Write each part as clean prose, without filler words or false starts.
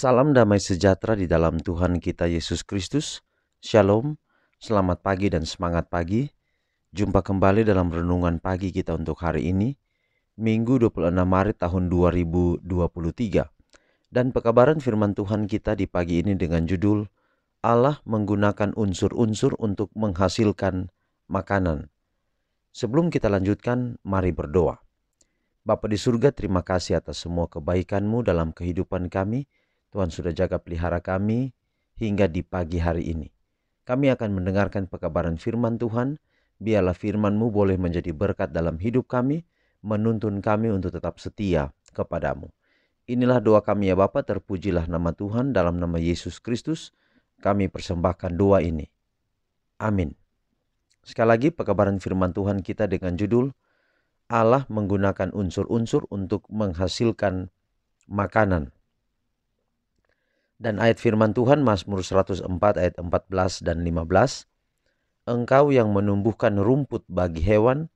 Salam damai sejahtera di dalam Tuhan kita Yesus Kristus. Shalom, selamat pagi dan semangat pagi. Jumpa kembali dalam renungan pagi kita untuk hari ini, Minggu 26 Maret tahun 2023. Dan pekabaran firman Tuhan kita di pagi ini dengan judul Allah menggunakan unsur-unsur untuk menghasilkan makanan. Sebelum kita lanjutkan, mari berdoa. Bapa di surga, terima kasih atas semua kebaikan-Mu dalam kehidupan kami. Tuhan sudah jaga pelihara kami hingga di pagi hari ini. Kami akan mendengarkan pekabaran firman Tuhan. Biarlah firman-Mu boleh menjadi berkat dalam hidup kami, menuntun kami untuk tetap setia kepadamu. Inilah doa kami ya Bapa, terpujilah nama Tuhan. Dalam nama Yesus Kristus kami persembahkan doa ini. Amin. Sekali lagi pekabaran firman Tuhan kita dengan judul Allah menggunakan unsur-unsur untuk menghasilkan makanan. Dan ayat firman Tuhan Mazmur 104 ayat 14 dan 15. Engkau yang menumbuhkan rumput bagi hewan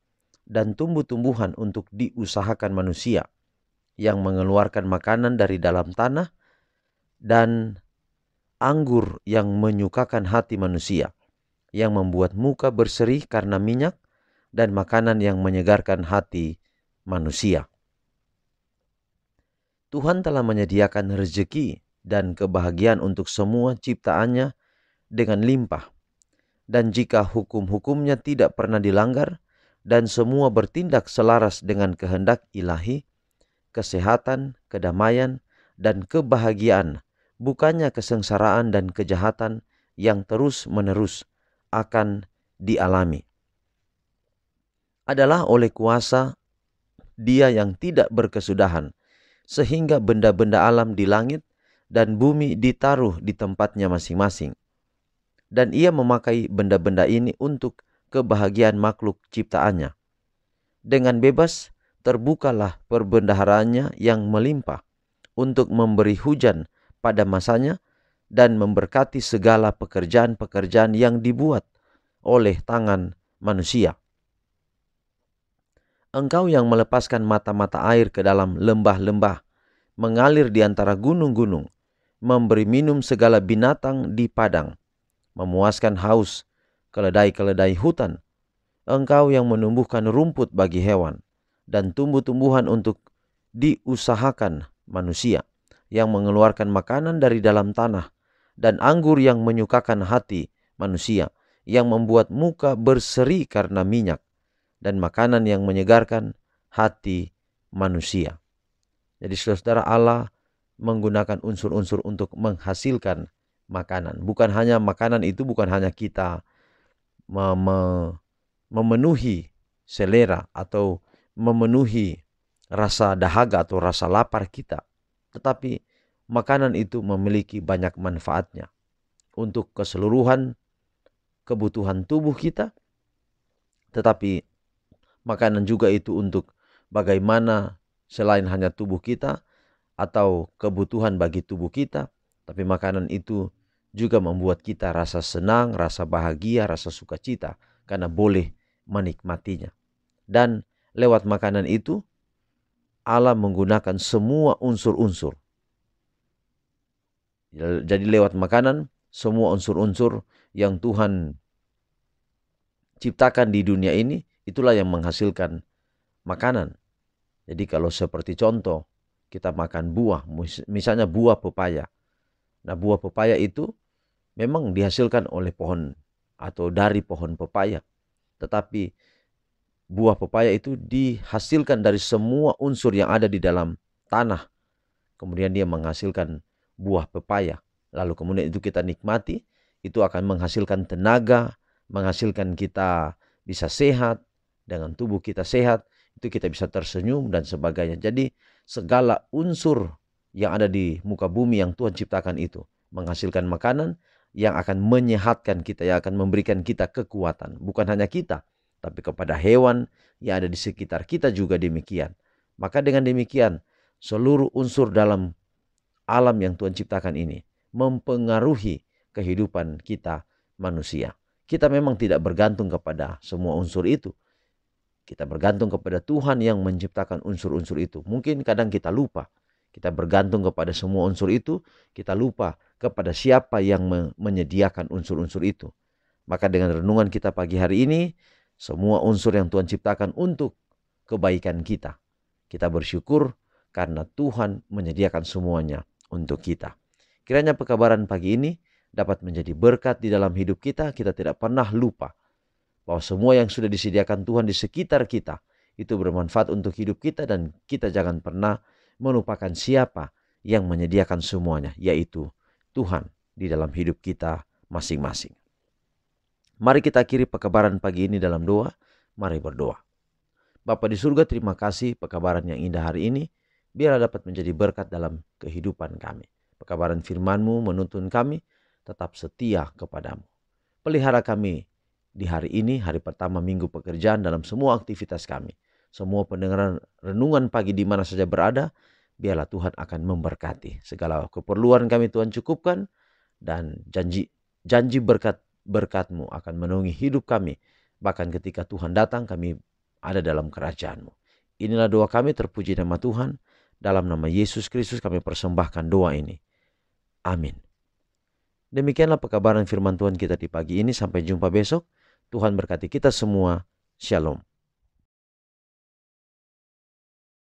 dan tumbuh-tumbuhan untuk diusahakan manusia, yang mengeluarkan makanan dari dalam tanah dan anggur yang menyukakan hati manusia, yang membuat muka berseri karena minyak dan makanan yang menyegarkan hati manusia. Tuhan telah menyediakan rezeki dan kebahagiaan untuk semua ciptaannya dengan limpah. Dan jika hukum-hukumnya tidak pernah dilanggar dan semua bertindak selaras dengan kehendak ilahi, kesehatan, kedamaian, dan kebahagiaan, bukannya kesengsaraan dan kejahatan yang terus-menerus akan dialami. Adalah oleh kuasa Dia yang tidak berkesudahan, sehingga benda-benda alam di langit dan bumi ditaruh di tempatnya masing-masing. Dan ia memakai benda-benda ini untuk kebahagiaan makhluk ciptaannya. Dengan bebas terbukalah perbendaharaannya yang melimpah untuk memberi hujan pada masanya dan memberkati segala pekerjaan-pekerjaan yang dibuat oleh tangan manusia. Engkau yang melepaskan mata-mata air ke dalam lembah-lembah, mengalir di antara gunung-gunung, memberi minum segala binatang di padang, memuaskan haus keledai-keledai hutan. Engkau yang menumbuhkan rumput bagi hewan dan tumbuh-tumbuhan untuk diusahakan manusia, yang mengeluarkan makanan dari dalam tanah dan anggur yang menyukakan hati manusia, yang membuat muka berseri karena minyak dan makanan yang menyegarkan hati manusia. Jadi saudara, Allah menggunakan unsur-unsur untuk menghasilkan makanan. Bukan hanya makanan itu, bukan hanya kita memenuhi selera atau memenuhi rasa dahaga atau rasa lapar kita. Tetapi makanan itu memiliki banyak manfaatnya untuk keseluruhan kebutuhan tubuh kita. Tetapi makanan juga itu untuk bagaimana selain hanya tubuh kita atau kebutuhan bagi tubuh kita, tapi makanan itu juga membuat kita rasa senang, rasa bahagia, rasa sukacita karena boleh menikmatinya. Dan lewat makanan itu Allah menggunakan semua unsur-unsur. Jadi lewat makanan semua unsur-unsur yang Tuhan ciptakan di dunia ini, itulah yang menghasilkan makanan. Jadi kalau seperti contoh, kita makan buah, misalnya buah pepaya. Nah, buah pepaya itu memang dihasilkan oleh pohon atau dari pohon pepaya. Tetapi buah pepaya itu dihasilkan dari semua unsur yang ada di dalam tanah. Kemudian dia menghasilkan buah pepaya. Lalu kemudian itu kita nikmati, itu akan menghasilkan tenaga, menghasilkan kita bisa sehat, dengan tubuh kita sehat, itu kita bisa tersenyum dan sebagainya. Jadi segala unsur yang ada di muka bumi yang Tuhan ciptakan itu menghasilkan makanan yang akan menyehatkan kita, yang akan memberikan kita kekuatan. Bukan hanya kita, tapi kepada hewan yang ada di sekitar kita juga demikian. Maka dengan demikian, seluruh unsur dalam alam yang Tuhan ciptakan ini mempengaruhi kehidupan kita manusia. Kita memang tidak bergantung kepada semua unsur itu. Kita bergantung kepada Tuhan yang menciptakan unsur-unsur itu. Mungkin kadang kita lupa. Kita bergantung kepada semua unsur itu, kita lupa kepada siapa yang menyediakan unsur-unsur itu. Maka dengan renungan kita pagi hari ini, semua unsur yang Tuhan ciptakan untuk kebaikan kita. Kita bersyukur karena Tuhan menyediakan semuanya untuk kita. Kiranya pekabaran pagi ini dapat menjadi berkat di dalam hidup kita. Kita tidak pernah lupa bahwa semua yang sudah disediakan Tuhan di sekitar kita itu bermanfaat untuk hidup kita, dan kita jangan pernah melupakan siapa yang menyediakan semuanya, yaitu Tuhan di dalam hidup kita masing-masing. Mari kita akhiri pekabaran pagi ini dalam doa. Mari berdoa. Bapa di surga, terima kasih pekabaran yang indah hari ini. Biarlah dapat menjadi berkat dalam kehidupan kami. Pekabaran firman-Mu menuntun kami tetap setia kepadamu. Pelihara kami di hari ini, hari pertama minggu pekerjaan, dalam semua aktivitas kami. Semua pendengaran renungan pagi di mana saja berada, biarlah Tuhan akan memberkati. Segala keperluan kami Tuhan cukupkan, dan janji berkat-Mu akan menaungi hidup kami. Bahkan ketika Tuhan datang, kami ada dalam kerajaan-Mu. Inilah doa kami, terpuji nama Tuhan. Dalam nama Yesus Kristus kami persembahkan doa ini. Amin. Demikianlah pekabaran firman Tuhan kita di pagi ini. Sampai jumpa besok. Tuhan berkati kita semua. Shalom.